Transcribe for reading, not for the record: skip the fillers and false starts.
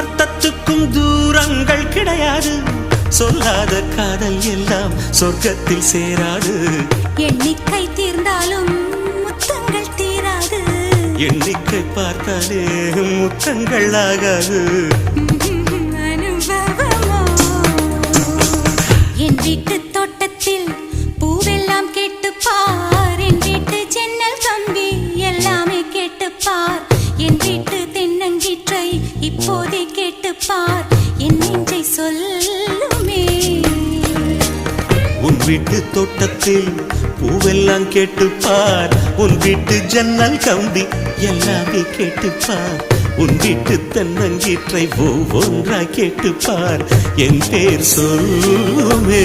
அர்த்தத்துக்கும் தூரங்கள் கிடையாது. சொல்லாத காதல் எல்லாம் சொர்க்கத்தில் சேராது. எண்ணிக்கை தீர்ந்தாலும் முத்தங்கள் தீராது. எண்ணிக்கை பார்த்தாலே முத்தங்கள் ஆகாது. அனுபவமோ என் வீட்டு தோட்டத்தில் பூவெல்லாம் கேட்டுப்பார். என் வீட்டு ஜன்னல் கம்பி எல்லாமே கேட்டுப்பார். என் வீட்டு தென்னங்கீற்றை இப்போதே கேட்டுப்பார். என் நெஞ்சை சொல்லுமே. உன் வீட்டு தோட்டத்தில் பூவெல்லாம் கேட்டுப்பார். உன் வீட்டு ஜன்னல் கம்பி எல்லாமே கேட்டுப்பார். உன் வீட்டு தென்னங்கீற்றை ஒவ்வொன்றாய் கேட்டுப்பார். என் பேர் சொல்லுமே.